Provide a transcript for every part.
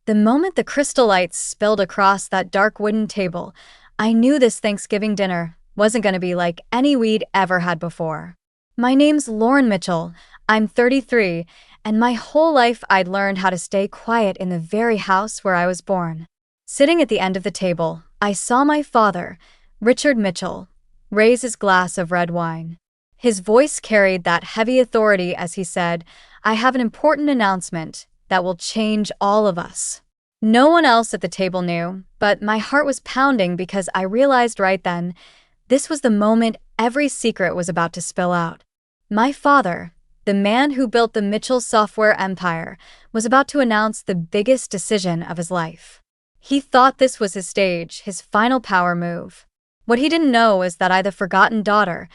The moment the crystal lights spilled across that dark wooden table, I knew this Thanksgiving dinner wasn't going to be like any we'd ever had before. My name's Lauren Mitchell. I'm 33, and my whole life I'd learned how to stay quiet in the very house where I was born. Sitting at the end of the table, I saw my father, Richard Mitchell, raise his glass of red wine. His voice carried that heavy authority as he said, "I have an important announcement that will change all of us." No one else at the table knew, but my heart was pounding because I realized right then, this was the moment every secret was about to spill out. My father, the man who built the Mitchell software empire, was about to announce the biggest decision of his life. He thought this was his stage, his final power move. What he didn't know is that I, the forgotten daughter,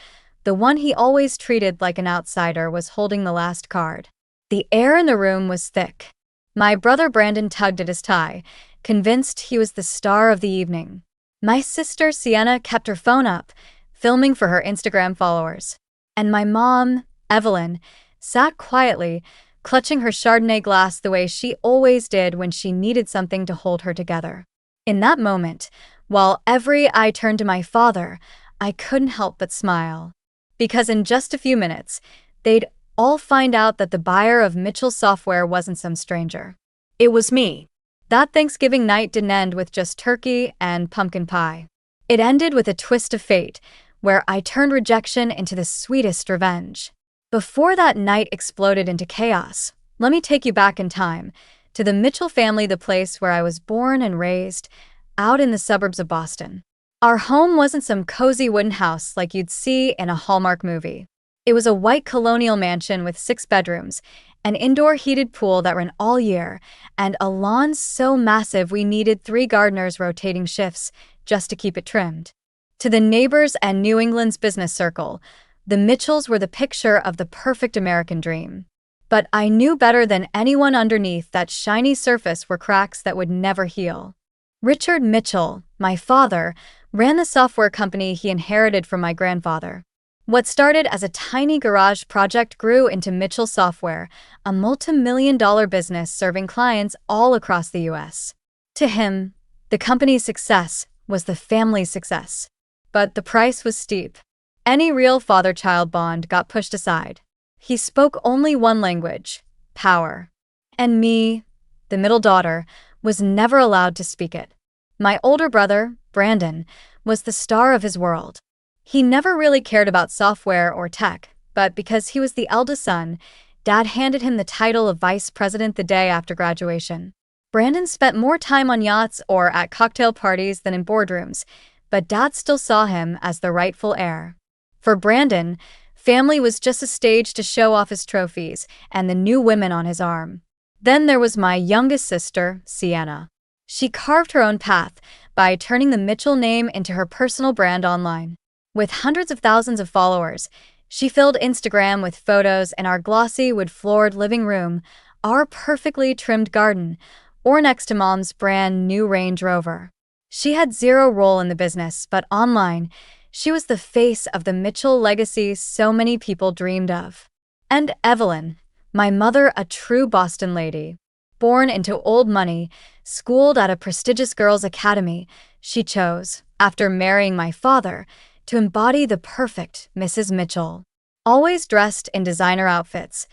the one he always treated like an outsider, was holding the last card. The air in the room was thick. My brother Brandon tugged at his tie, convinced he was the star of the evening. My sister Sienna kept her phone up, filming for her Instagram followers. And my mom, Evelyn, sat quietly, clutching her Chardonnay glass the way she always did when she needed something to hold her together. In that moment, while every eye turned to my father, I couldn't help but smile. Because in just a few minutes, they'd all find out that the buyer of Mitchell Software wasn't some stranger. It was me. That Thanksgiving night didn't end with just turkey and pumpkin pie. It ended with a twist of fate, where I turned rejection into the sweetest revenge. Before that night exploded into chaos, let me take you back in time, to the Mitchell family, the place where I was born and raised, out in the suburbs of Boston. Our home wasn't some cozy wooden house like you'd see in a Hallmark movie. It was a white colonial mansion with 6 bedrooms, an indoor heated pool that ran all year, and a lawn so massive we needed 3 gardeners rotating shifts just to keep it trimmed. To the neighbors and New England's business circle, the Mitchells were the picture of the perfect American dream. But I knew better than anyone underneath that shiny surface were cracks that would never heal. Richard Mitchell, my father, ran the software company he inherited from my grandfather. What started as a tiny garage project grew into Mitchell Software, a multi-million-dollar business serving clients all across the U.S. To him, the company's success was the family's success. But the price was steep. Any real father-child bond got pushed aside. He spoke only one language: power. And me, the middle daughter, was never allowed to speak it. My older brother, Brandon, was the star of his world. He never really cared about software or tech, but because he was the eldest son, Dad handed him the title of vice president the day after graduation. Brandon spent more time on yachts or at cocktail parties than in boardrooms, but Dad still saw him as the rightful heir. For Brandon, family was just a stage to show off his trophies and the new women on his arm. Then there was my youngest sister, Sienna. She carved her own path by turning the Mitchell name into her personal brand online. With hundreds of thousands of followers, she filled Instagram with photos in our glossy wood-floored living room, our perfectly trimmed garden, or next to Mom's brand new Range Rover. She had zero role in the business, but online, she was the face of the Mitchell legacy so many people dreamed of. And Evelyn, my mother, a true Boston lady. Born into old money, schooled at a prestigious girls' academy, she chose, after marrying my father, to embody the perfect Mrs. Mitchell. Always dressed in designer outfits,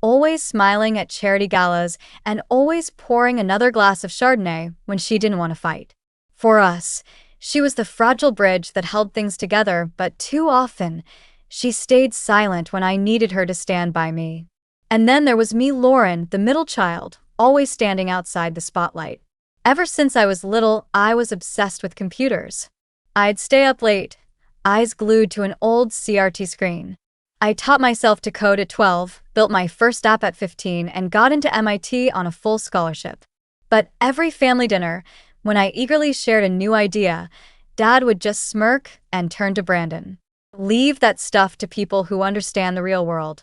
always smiling at charity galas, and always pouring another glass of Chardonnay when she didn't want to fight. For us, she was the fragile bridge that held things together, but too often, she stayed silent when I needed her to stand by me. And then there was me, Lauren, the middle child, always standing outside the spotlight. Ever since I was little, I was obsessed with computers. I'd stay up late, eyes glued to an old CRT screen. I taught myself to code at 12, built my first app at 15, and got into MIT on a full scholarship. But every family dinner, when I eagerly shared a new idea, Dad would just smirk and turn to Brandon. Leave that stuff to people who understand the real world.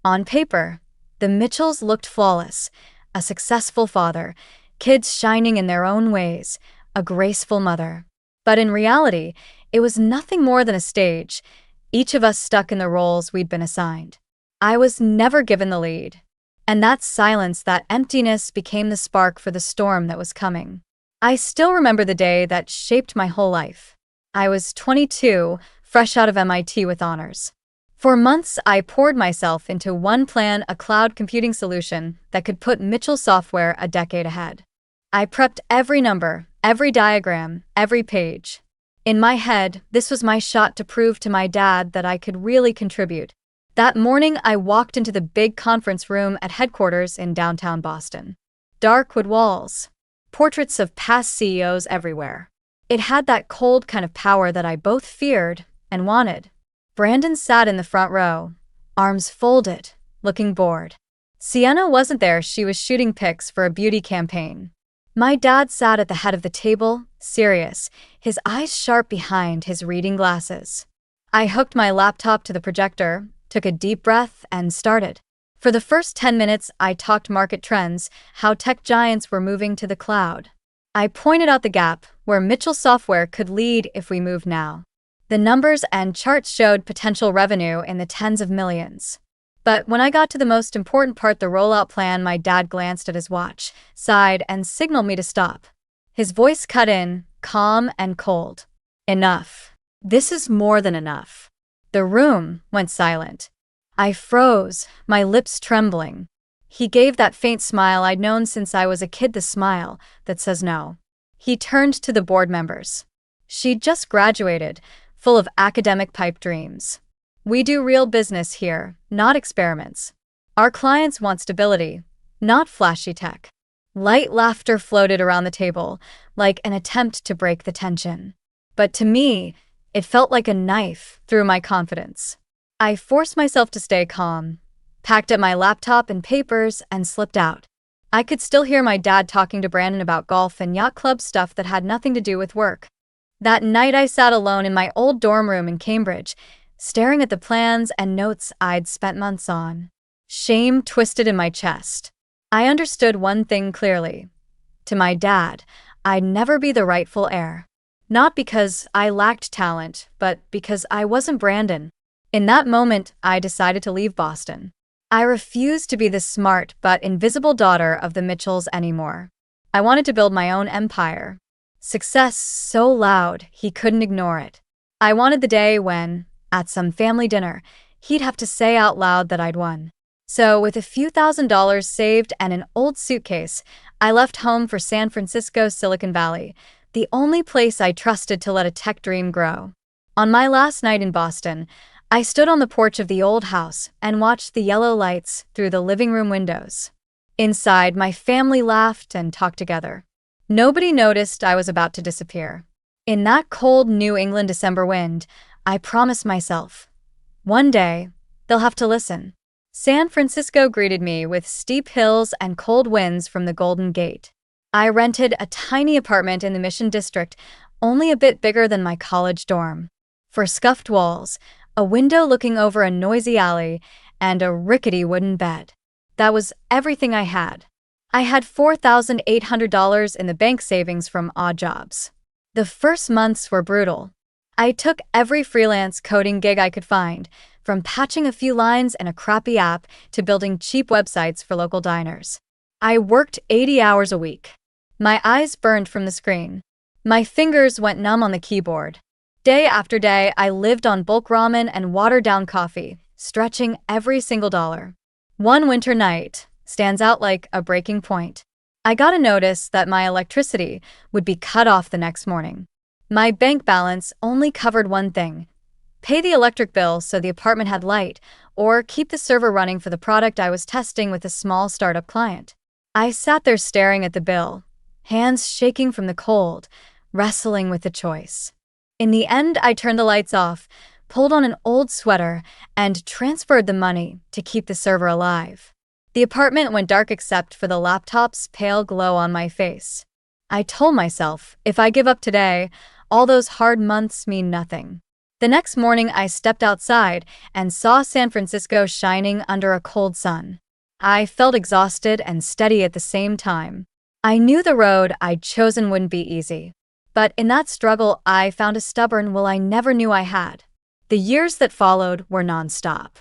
On paper, the Mitchells looked flawless, a successful father, kids shining in their own ways, a graceful mother. But in reality, it was nothing more than a stage, each of us stuck in the roles we'd been assigned. I was never given the lead. And that silence, that emptiness became the spark for the storm that was coming. I still remember the day that shaped my whole life. I was 22, fresh out of MIT with honors. For months, I poured myself into one plan, a cloud computing solution that could put Mitchell Software a decade ahead. I prepped every number, every diagram, every page. In my head, this was my shot to prove to my dad that I could really contribute. That morning, I walked into the big conference room at headquarters in downtown Boston. Dark wood walls, portraits of past CEOs everywhere. It had that cold kind of power that I both feared and wanted. Brandon sat in the front row, arms folded, looking bored. Sienna wasn't there, she was shooting pics for a beauty campaign. My dad sat at the head of the table, serious, his eyes sharp behind his reading glasses. I hooked my laptop to the projector, took a deep breath, and started. For the first 10 minutes, I talked market trends, how tech giants were moving to the cloud. I pointed out the gap, where Mitchell Software could lead if we moved now. The numbers and charts showed potential revenue in the tens of millions. But when I got to the most important part, the rollout plan, my dad glanced at his watch, sighed, and signaled me to stop. His voice cut in, calm and cold. Enough. This is more than enough. The room went silent. I froze, my lips trembling. He gave that faint smile I'd known since I was a kid, the smile that says no. He turned to the board members. She'd just graduated, full of academic pipe dreams. We do real business here, not experiments. Our clients want stability, not flashy tech. Light laughter floated around the table, like an attempt to break the tension. But to me, it felt like a knife through my confidence. I forced myself to stay calm, packed up my laptop and papers, and slipped out. I could still hear my dad talking to Brandon about golf and yacht club stuff that had nothing to do with work. That night I sat alone in my old dorm room in Cambridge, staring at the plans and notes I'd spent months on. Shame twisted in my chest. I understood one thing clearly. To my dad, I'd never be the rightful heir. Not because I lacked talent, but because I wasn't Brandon. In that moment, I decided to leave Boston. I refused to be the smart but invisible daughter of the Mitchells anymore. I wanted to build my own empire. Success so loud, he couldn't ignore it. I wanted the day when, at some family dinner, he'd have to say out loud that I'd won. So, with a few $1,000s saved and an old suitcase, I left home for San Francisco, Silicon Valley, the only place I trusted to let a tech dream grow. On my last night in Boston, I stood on the porch of the old house and watched the yellow lights through the living room windows. Inside, my family laughed and talked together. Nobody noticed I was about to disappear. In that cold New England December wind, I promised myself, one day, they'll have to listen. San Francisco greeted me with steep hills and cold winds from the Golden Gate. I rented a tiny apartment in the Mission District, only a bit bigger than my college dorm. For scuffed walls, a window looking over a noisy alley, and a rickety wooden bed. That was everything I had. I had $4,800 in the bank savings from odd jobs. The first months were brutal. I took every freelance coding gig I could find, from patching a few lines in a crappy app to building cheap websites for local diners. I worked 80 hours a week. My eyes burned from the screen. My fingers went numb on the keyboard. Day after day, I lived on bulk ramen and watered-down coffee, stretching every single dollar. One winter night stands out like a breaking point. I got a notice that my electricity would be cut off the next morning. My bank balance only covered one thing: pay the electric bill so the apartment had light, or keep the server running for the product I was testing with a small startup client. I sat there staring at the bill, hands shaking from the cold, wrestling with the choice. In the end, I turned the lights off, pulled on an old sweater, and transferred the money to keep the server alive. The apartment went dark except for the laptop's pale glow on my face. I told myself, if I give up today, all those hard months mean nothing. The next morning, I stepped outside and saw San Francisco shining under a cold sun. I felt exhausted and steady at the same time. I knew the road I'd chosen wouldn't be easy. But in that struggle, I found a stubborn will I never knew I had. The years that followed were nonstop.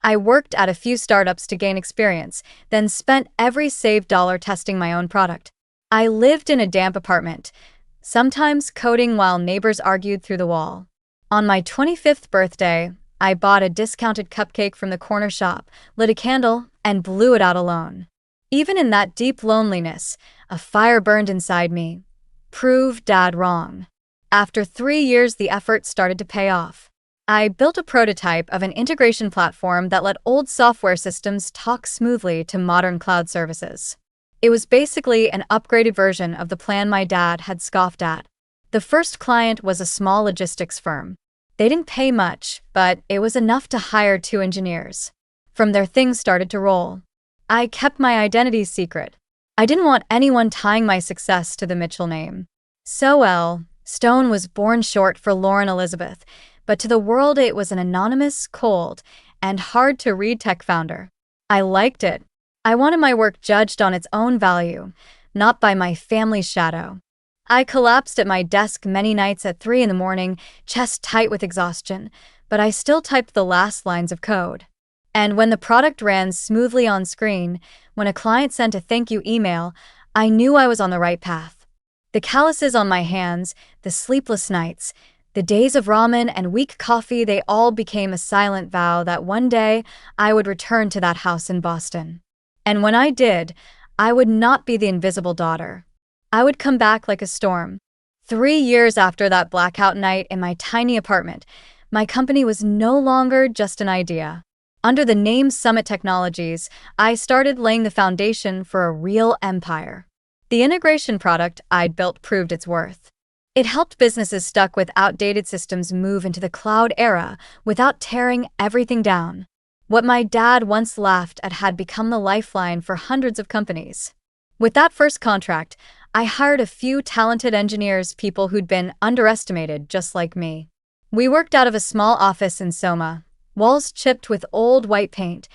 I worked at a few startups to gain experience, then spent every saved dollar testing my own product. I lived in a damp apartment, sometimes coding while neighbors argued through the wall. On my 25th birthday, I bought a discounted cupcake from the corner shop, lit a candle, and blew it out alone. Even in that deep loneliness, a fire burned inside me. Prove Dad wrong. After 3 years, the effort started to pay off. I built a prototype of an integration platform that let old software systems talk smoothly to modern cloud services. It was basically an upgraded version of the plan my dad had scoffed at. The first client was a small logistics firm. They didn't pay much, but it was enough to hire 2 engineers. From there, things started to roll. I kept my identity secret. I didn't want anyone tying my success to the Mitchell name. Stone was born short for Lauren Elizabeth, but to the world it was an anonymous, cold, and hard-to-read tech founder. I liked it. I wanted my work judged on its own value, not by my family's shadow. I collapsed at my desk many nights at 3 in the morning, chest tight with exhaustion, but I still typed the last lines of code. And when the product ran smoothly on screen, when a client sent a thank you email, I knew I was on the right path. The calluses on my hands, the sleepless nights, the days of ramen and weak coffee, they all became a silent vow that one day I would return to that house in Boston. And when I did, I would not be the invisible daughter. I would come back like a storm. 3 years after that blackout night in my tiny apartment, my company was no longer just an idea. Under the name Summit Technologies, I started laying the foundation for a real empire. The integration product I'd built proved its worth. It helped businesses stuck with outdated systems move into the cloud era without tearing everything down. What my dad once laughed at had become the lifeline for hundreds of companies. With that first contract, I hired a few talented engineers, people who'd been underestimated just like me. We worked out of a small office in Soma, walls chipped with old white paint,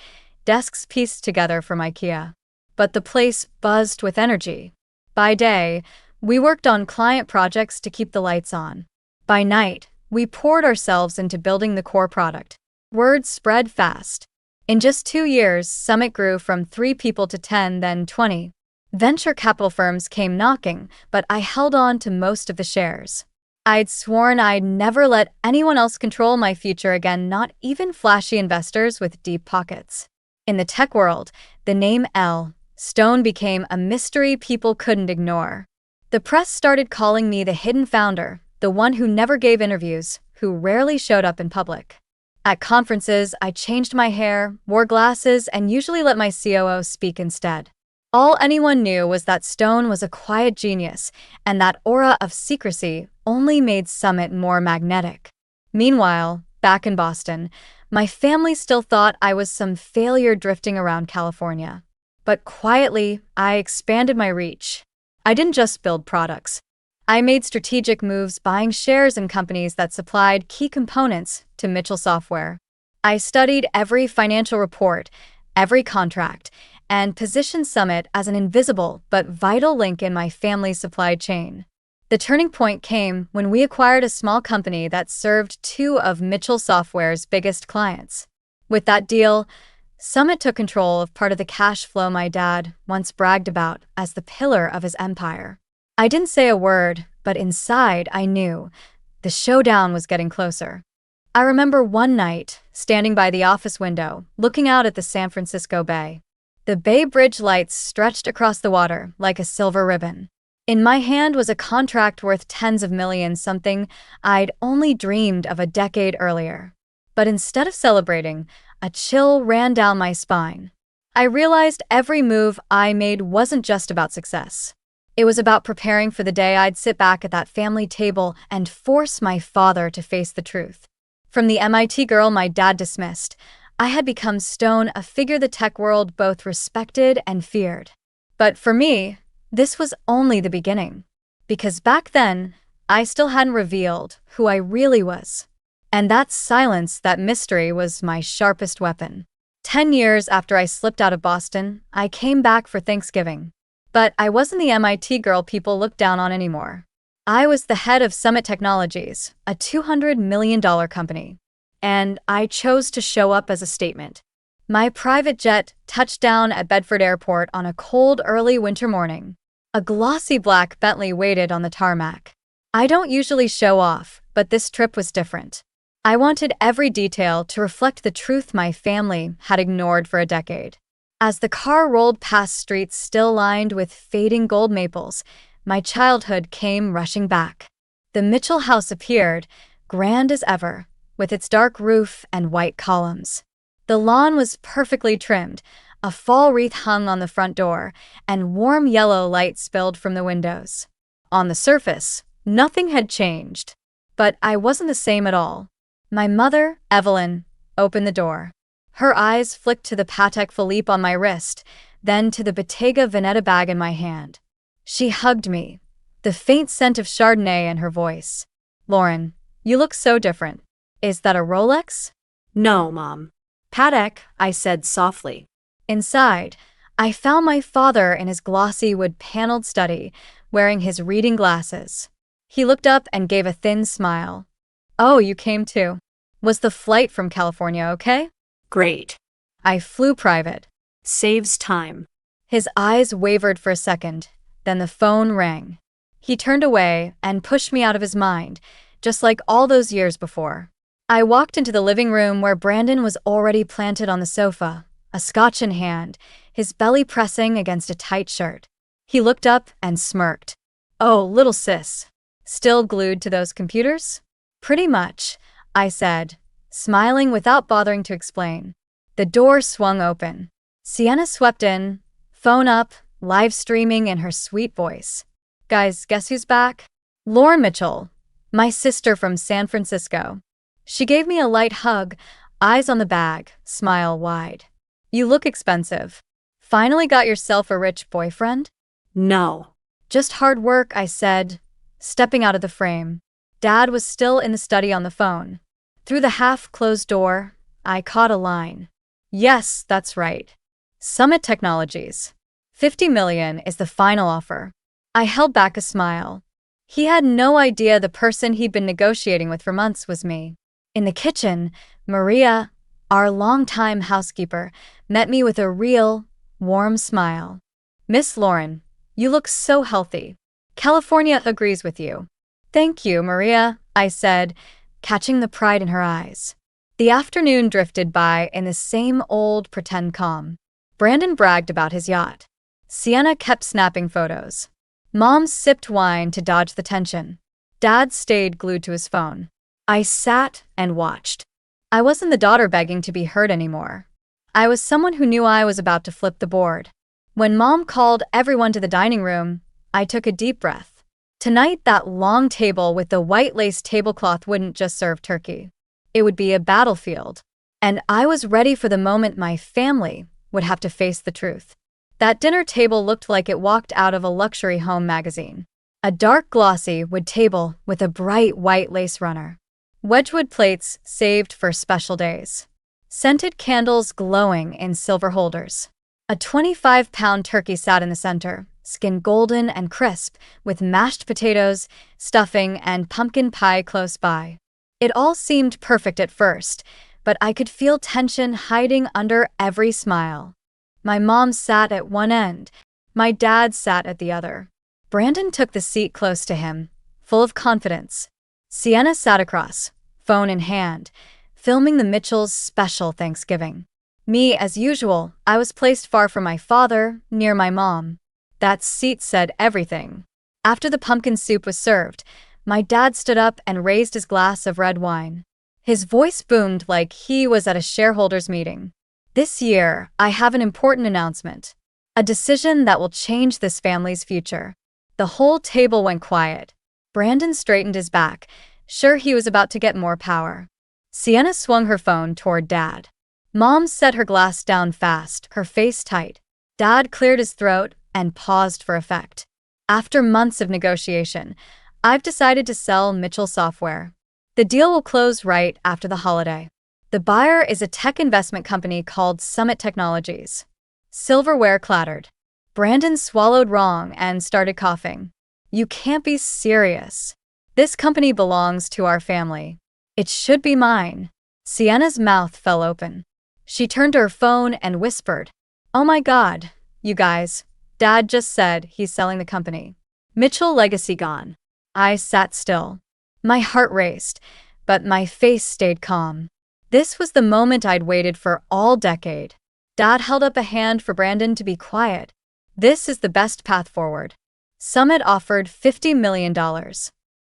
desks pieced together from IKEA. But the place buzzed with energy. By day, we worked on client projects to keep the lights on. By night, we poured ourselves into building the core product. Word spread fast. In just 2 years, Summit grew from 3 people to 10, then 20. Venture capital firms came knocking, but I held on to most of the shares. I'd sworn I'd never let anyone else control my future again, not even flashy investors with deep pockets. In the tech world, the name Stone became a mystery people couldn't ignore. The press started calling me the hidden founder, the one who never gave interviews, who rarely showed up in public. At conferences, I changed my hair, wore glasses, and usually let my COO speak instead. All anyone knew was that Stone was a quiet genius, and that aura of secrecy only made Summit more magnetic. Meanwhile, back in Boston, my family still thought I was some failure drifting around California. But quietly, I expanded my reach. I didn't just build products. I made strategic moves, buying shares in companies that supplied key components to Mitchell Software. I studied every financial report, every contract, and positioned Summit as an invisible but vital link in my family's supply chain. The turning point came when we acquired a small company that served 2 of Mitchell Software's biggest clients. With that deal, Summit took control of part of the cash flow my dad once bragged about as the pillar of his empire. I didn't say a word, but inside I knew the showdown was getting closer. I remember one night, standing by the office window, looking out at the San Francisco Bay. The Bay Bridge lights stretched across the water like a silver ribbon. In my hand was a contract worth tens of millions, something I'd only dreamed of a decade earlier. But instead of celebrating, a chill ran down my spine. I realized every move I made wasn't just about success. It was about preparing for the day I'd sit back at that family table and force my father to face the truth. From the MIT girl my dad dismissed, I had become Stone, a figure the tech world both respected and feared. But for me, this was only the beginning. Because back then, I still hadn't revealed who I really was. And that silence, that mystery, was my sharpest weapon. 10 years after I slipped out of Boston, I came back for Thanksgiving. But I wasn't the MIT girl people looked down on anymore. I was the head of Summit Technologies, a $200 million company. And I chose to show up as a statement. My private jet touched down at Bedford Airport on a cold, early winter morning. A glossy black Bentley waited on the tarmac. I don't usually show off, but this trip was different. I wanted every detail to reflect the truth my family had ignored for a decade. As the car rolled past streets still lined with fading gold maples, my childhood came rushing back. The Mitchell house appeared, grand as ever, with its dark roof and white columns. The lawn was perfectly trimmed, a fall wreath hung on the front door, and warm yellow light spilled from the windows. On the surface, nothing had changed. But I wasn't the same at all. My mother, Evelyn, opened the door. Her eyes flicked to the Patek Philippe on my wrist, then to the Bottega Veneta bag in my hand. She hugged me, the faint scent of Chardonnay in her voice. "Lauren, you look so different. Is that a Rolex?" "No, Mom. Patek," I said softly. Inside, I found my father in his glossy wood-paneled study, wearing his reading glasses. He looked up and gave a thin smile. "Oh, you came too. Was the flight from California okay?" "Great. "I flew private." Saves time." His eyes wavered for a second, then the phone rang. He turned away and pushed me out of his mind, just like all those years before. I walked into the living room where Brandon was already planted on the sofa, a scotch in hand, his belly pressing against a tight shirt. He looked up and smirked. "Oh, little sis. Still glued to those computers?" "Pretty much," I said, smiling without bothering to explain. The door swung open. Sienna swept in, phone up, live streaming in her sweet voice. "Guys, guess who's back? Lauren Mitchell, my sister from San Francisco." She gave me a light hug, eyes on the bag, smile wide. "You look expensive. Finally got yourself a rich boyfriend?" "No." "Just hard work," I said, stepping out of the frame. Dad was still in the study on the phone. Through the half-closed door, I caught a line. "Yes, that's right. Summit Technologies. $50 million is the final offer." I held back a smile. He had no idea the person he'd been negotiating with for months was me. In the kitchen, Maria, our longtime housekeeper, met me with a real, warm smile. "Miss Lauren, you look so healthy. California agrees with you." "Thank you, Maria," I said, catching the pride in her eyes. The afternoon drifted by in the same old pretend calm. Brandon bragged about his yacht. Sienna kept snapping photos. Mom sipped wine to dodge the tension. Dad stayed glued to his phone. I sat and watched. I wasn't the daughter begging to be heard anymore. I was someone who knew I was about to flip the board. When Mom called everyone to the dining room, I took a deep breath. Tonight, that long table with the white lace tablecloth wouldn't just serve turkey. It would be a battlefield. And I was ready for the moment my family would have to face the truth. That dinner table looked like it walked out of a luxury home magazine. A dark glossy wood table with a bright white lace runner. Wedgwood plates saved for special days. Scented candles glowing in silver holders. A 25-pound turkey sat in the center, skin golden and crisp, with mashed potatoes, stuffing, and pumpkin pie close by. It all seemed perfect at first, but I could feel tension hiding under every smile. My mom sat at one end. My dad sat at the other. Brandon took the seat close to him, full of confidence. Sienna sat across, phone in hand, filming the Mitchells' special Thanksgiving. Me, as usual, I was placed far from my father, near my mom. That seat said everything. After the pumpkin soup was served, my dad stood up and raised his glass of red wine. His voice boomed like he was at a shareholders meeting. "This year, I have an important announcement. A decision that will change this family's future." The whole table went quiet. Brandon straightened his back, sure he was about to get more power. Sienna swung her phone toward Dad. Mom set her glass down fast, her face tight. Dad cleared his throat and paused for effect. "After months of negotiation, I've decided to sell Mitchell Software. The deal will close right after the holiday. The buyer is a tech investment company called Summit Technologies." Silverware clattered. Brandon swallowed wrong and started coughing. "You can't be serious. This company belongs to our family. It should be mine." Sienna's mouth fell open. She turned to her phone and whispered, "Oh my God, you guys. Dad just said he's selling the company. Mitchell legacy gone." I sat still. My heart raced, but my face stayed calm. This was the moment I'd waited for all decade. Dad held up a hand for Brandon to be quiet. "This is the best path forward." Summit offered $50 million.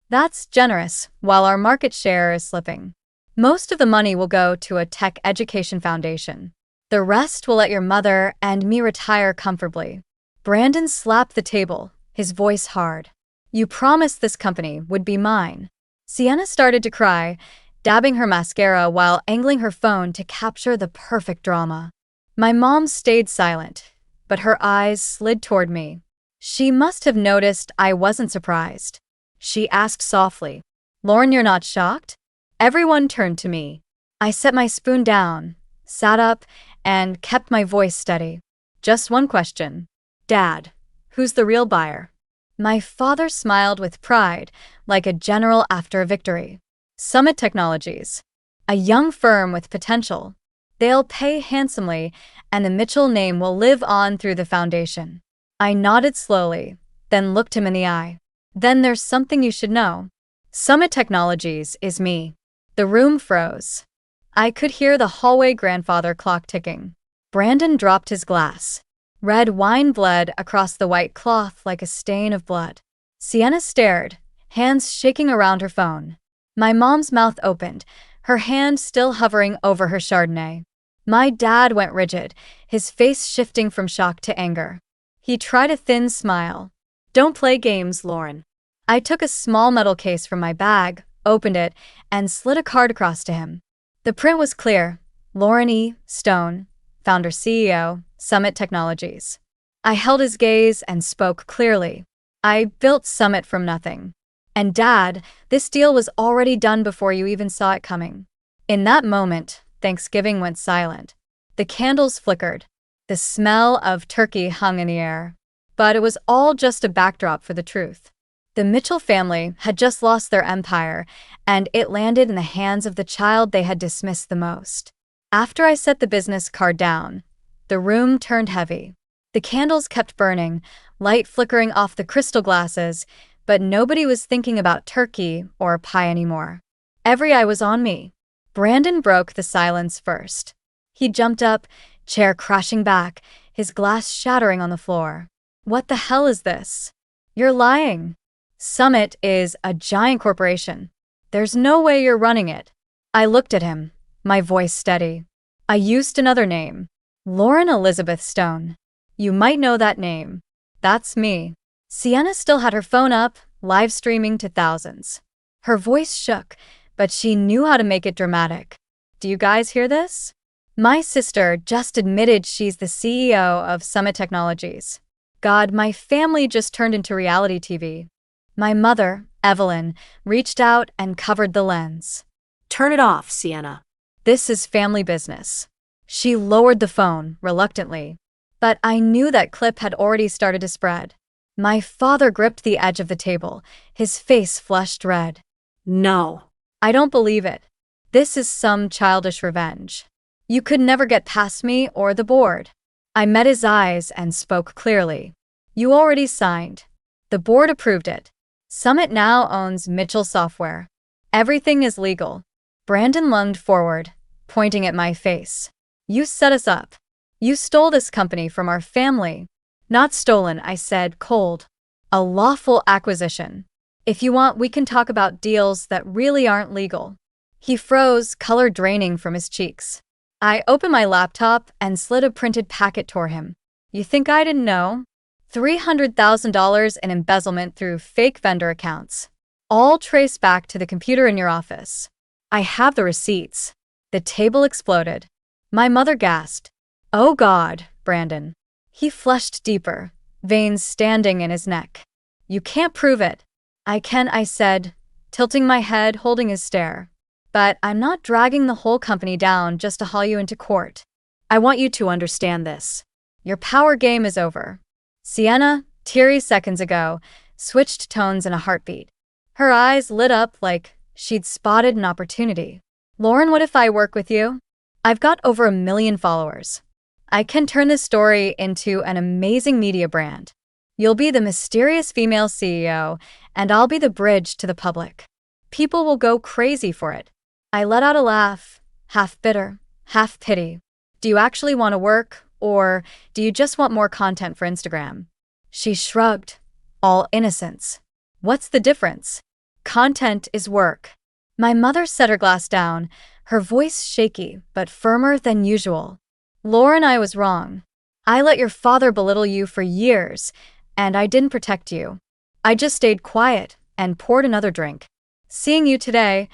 That's generous, while our market share is slipping. Most of the money will go to a tech education foundation. The rest will let your mother and me retire comfortably. Brandon slapped the table, his voice hard. "You promised this company would be mine." Sienna started to cry, dabbing her mascara while angling her phone to capture the perfect drama. My mom stayed silent, but her eyes slid toward me. She must have noticed I wasn't surprised. She asked softly, "Lauren, you're not shocked?" Everyone turned to me. I set my spoon down, sat up, and kept my voice steady. "Just one question. Dad, who's the real buyer?" My father smiled with pride, like a general after a victory. "Summit Technologies. A young firm with potential. They'll pay handsomely, and the Mitchell name will live on through the foundation." I nodded slowly, then looked him in the eye. "Then there's something you should know. Summit Technologies is me." The room froze. I could hear the hallway grandfather clock ticking. Brandon dropped his glass. Red wine bled across the white cloth like a stain of blood. Sienna stared, hands shaking around her phone. My mom's mouth opened, her hand still hovering over her Chardonnay. My dad went rigid, his face shifting from shock to anger. He tried a thin smile. "Don't play games, Lauren." I took a small metal case from my bag, opened it, and slid a card across to him. The print was clear: Lauren E. Stone, founder CEO, Summit Technologies. I held his gaze and spoke clearly. "I built Summit from nothing. And Dad, this deal was already done before you even saw it coming." In that moment, Thanksgiving went silent. The candles flickered. The smell of turkey hung in the air. But it was all just a backdrop for the truth. The Mitchell family had just lost their empire, and it landed in the hands of the child they had dismissed the most. After I set the business card down, the room turned heavy. The candles kept burning, light flickering off the crystal glasses, but nobody was thinking about turkey or pie anymore. Every eye was on me. Brandon broke the silence first. He jumped up, chair crashing back, his glass shattering on the floor. "What the hell is this? You're lying. Summit is a giant corporation. There's no way you're running it." I looked at him, my voice steady. "I used another name. Lauren Elizabeth Stone. You might know that name. That's me." Sienna still had her phone up, live streaming to thousands. Her voice shook, but she knew how to make it dramatic. "Do you guys hear this? My sister just admitted she's the CEO of Summit Technologies. God, my family just turned into reality TV." My mother, Evelyn, reached out and covered the lens. "Turn it off, Sienna." "This is family business." She lowered the phone, reluctantly. But I knew that clip had already started to spread. My father gripped the edge of the table, his face flushed red. "No." "I don't believe it. This is some childish revenge. You could never get past me or the board." I met his eyes and spoke clearly. "You already signed. The board approved it. Summit now owns Mitchell Software. Everything is legal." Brandon lunged forward, pointing at my face. "You set us up. You stole this company from our family." "Not stolen," I said, cold. "A lawful acquisition. If you want, we can talk about deals that really aren't legal." He froze, color draining from his cheeks. I opened my laptop and slid a printed packet toward him. "You think I didn't know? $300,000 in embezzlement through fake vendor accounts. All traced back to the computer in your office. I have the receipts." The table exploded. My mother gasped. "Oh God, Brandon." He flushed deeper, veins standing in his neck. "You can't prove it." "I can," I said, tilting my head, holding his stare. "But I'm not dragging the whole company down just to haul you into court. I want you to understand this. Your power game is over." Sienna, teary seconds ago, switched tones in a heartbeat. Her eyes lit up like she'd spotted an opportunity. "Lauren, what if I work with you? I've got over 1 million followers. I can turn this story into an amazing media brand. You'll be the mysterious female CEO, and I'll be the bridge to the public. People will go crazy for it." I let out a laugh, half bitter, half pity. "Do you actually want to work, or do you just want more content for Instagram?" She shrugged, all innocence. "What's the difference? Content is work." My mother set her glass down, her voice shaky but firmer than usual. "Lauren, I was wrong. I let your father belittle you for years, and I didn't protect you. I just stayed quiet and poured another drink. Seeing you today,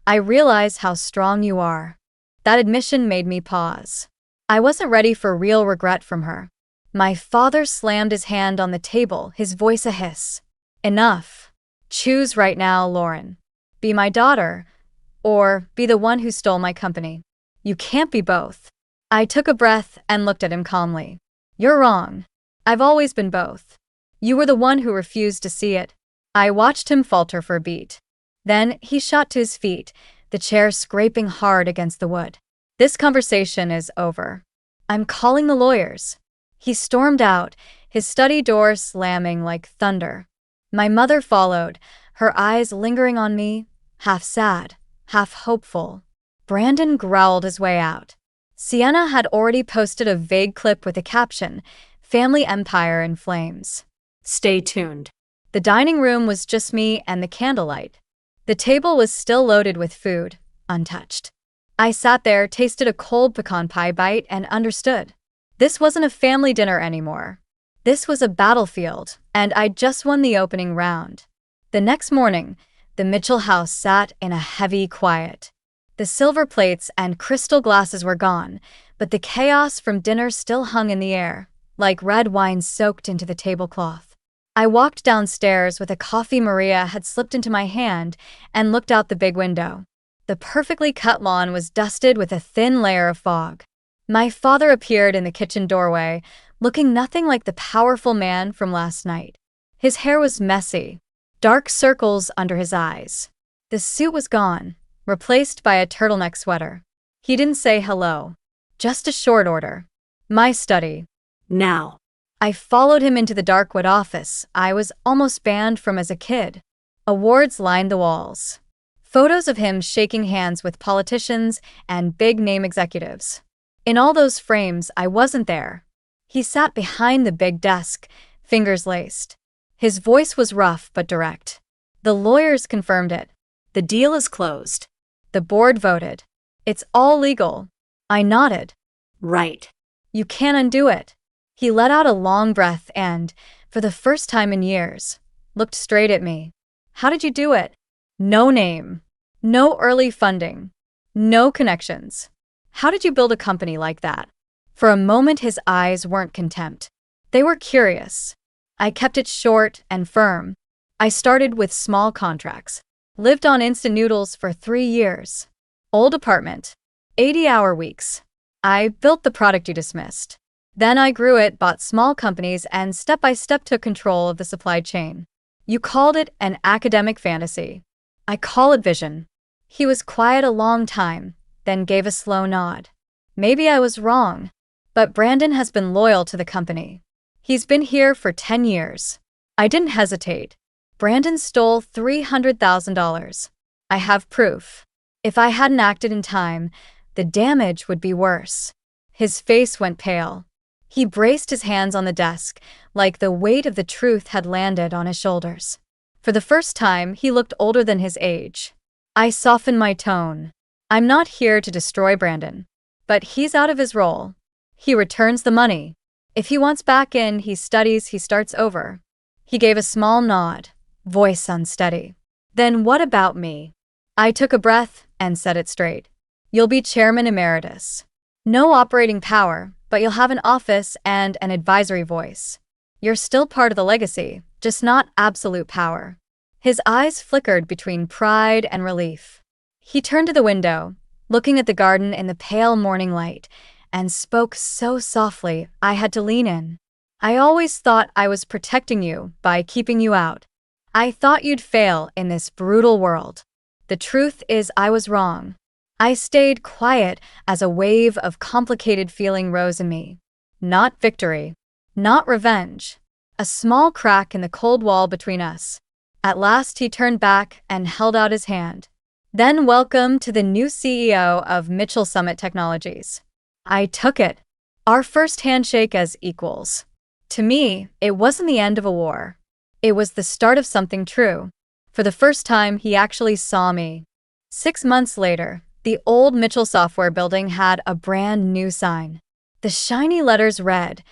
I realize how strong you are." That admission made me pause. I wasn't ready for real regret from her. My father slammed his hand on the table, his voice a hiss. "Enough. Choose right now, Lauren. Be my daughter, or be the one who stole my company. You can't be both." I took a breath and looked at him calmly. "You're wrong. I've always been both. You were the one who refused to see it." I watched him falter for a beat. Then he shot to his feet, the chair scraping hard against the wood. "This conversation is over. I'm calling the lawyers." He stormed out, his study door slamming like thunder. My mother followed, her eyes lingering on me, half sad, half hopeful. Brandon growled his way out. Sienna had already posted a vague clip with a caption, "Family Empire in Flames." Stay tuned. The dining room was just me and the candlelight. The table was still loaded with food, untouched. I sat there, tasted a cold pecan pie bite, and understood. This wasn't a family dinner anymore. This was a battlefield, and I'd just won the opening round. The next morning, the Mitchell house sat in a heavy quiet. The silver plates and crystal glasses were gone, but the chaos from dinner still hung in the air, like red wine soaked into the tablecloth. I walked downstairs with a coffee Maria had slipped into my hand and looked out the big window. The perfectly cut lawn was dusted with a thin layer of fog. My father appeared in the kitchen doorway, looking nothing like the powerful man from last night. His hair was messy, dark circles under his eyes. The suit was gone, replaced by a turtleneck sweater. He didn't say hello, just a short order. "My study. Now." I followed him into the dark wood office I was almost banned from as a kid. Awards lined the walls. Photos of him shaking hands with politicians and big-name executives. In all those frames, I wasn't there. He sat behind the big desk, fingers laced. His voice was rough but direct. "The lawyers confirmed it. The deal is closed." The board voted. "It's all legal." I nodded. "Right." "You can't undo it." He let out a long breath and, for the first time in years, looked straight at me. "How did you do it? No name. No early funding. No connections. How did you build a company like that?" For a moment his eyes weren't contempt. They were curious. I kept it short and firm. "I started with small contracts. Lived on instant noodles for 3 years. Old apartment. 80-hour weeks. I built the product you dismissed. Then I grew it, bought small companies, and step-by-step took control of the supply chain. You called it an academic fantasy. I call it vision." He was quiet a long time, then gave a slow nod. "Maybe I was wrong, but Brandon has been loyal to the company. He's been here for 10 years. I didn't hesitate. Brandon stole $300,000. I have proof. If I hadn't acted in time, the damage would be worse." His face went pale. He braced his hands on the desk, like the weight of the truth had landed on his shoulders. For the first time, he looked older than his age. I softened my tone. "I'm not here to destroy Brandon. But he's out of his role. He returns the money. If he wants back in, he studies, he starts over." He gave a small nod, voice unsteady. "Then what about me?" I took a breath and said it straight. "You'll be chairman emeritus. No operating power, but you'll have an office and an advisory voice. You're still part of the legacy, just not absolute power." His eyes flickered between pride and relief. He turned to the window, looking at the garden in the pale morning light, and spoke so softly I had to lean in. "I always thought I was protecting you by keeping you out. I thought you'd fail in this brutal world. The truth is I was wrong. I stayed quiet as a wave of complicated feeling rose in me. Not victory. Not revenge. A small crack in the cold wall between us. At last he turned back and held out his hand. Then welcome to the new CEO of Mitchell Summit Technologies. I took it. Our first handshake as equals. To me, it wasn't the end of a war. It was the start of something true. For the first time, he actually saw me. 6 months later, the old Mitchell software building had a brand new sign. The shiny letters read,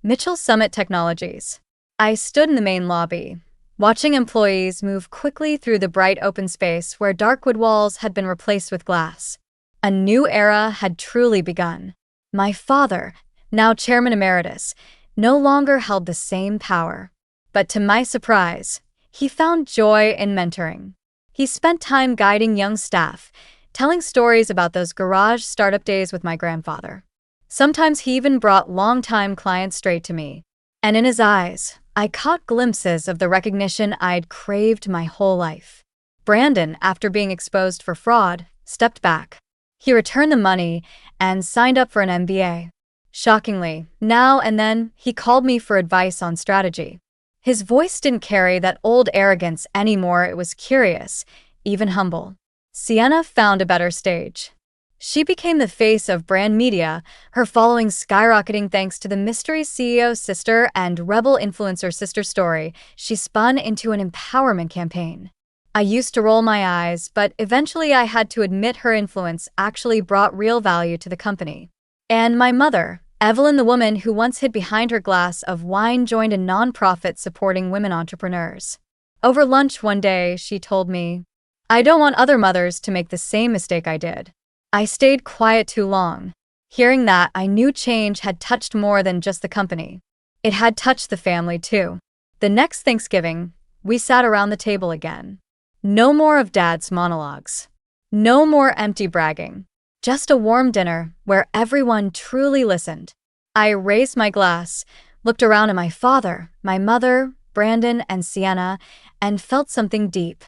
Mitchell Summit Technologies. I stood in the main lobby, watching employees move quickly through the bright open space where dark wood walls had been replaced with glass. A new era had truly begun. My father, now chairman emeritus, no longer held the same power. But to my surprise, he found joy in mentoring. He spent time guiding young staff, telling stories about those garage startup days with my grandfather. Sometimes he even brought longtime clients straight to me. And in his eyes, I caught glimpses of the recognition I'd craved my whole life. Brandon, after being exposed for fraud, stepped back. He returned the money and signed up for an MBA. Shockingly, now and then, he called me for advice on strategy. His voice didn't carry that old arrogance anymore. It was curious, even humble. Sienna found a better stage. She became the face of brand media, her following skyrocketing thanks to the mystery CEO sister and rebel influencer sister story she spun into an empowerment campaign. I used to roll my eyes, but eventually I had to admit her influence actually brought real value to the company. And my mother, Evelyn, the woman who once hid behind her glass of wine, joined a nonprofit supporting women entrepreneurs. Over lunch one day, she told me, I don't want other mothers to make the same mistake I did. I stayed quiet too long. Hearing that, I knew change had touched more than just the company. It had touched the family too. The next Thanksgiving, we sat around the table again. No more of Dad's monologues. No more empty bragging. Just a warm dinner where everyone truly listened. I raised my glass, looked around at my father, my mother, Brandon, and Sienna, and felt something deep.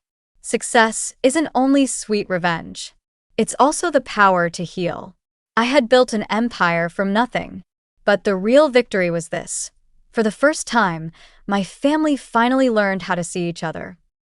Success isn't only sweet revenge. It's also the power to heal. I had built an empire from nothing. But the real victory was this. For the first time, my family finally learned how to see each other.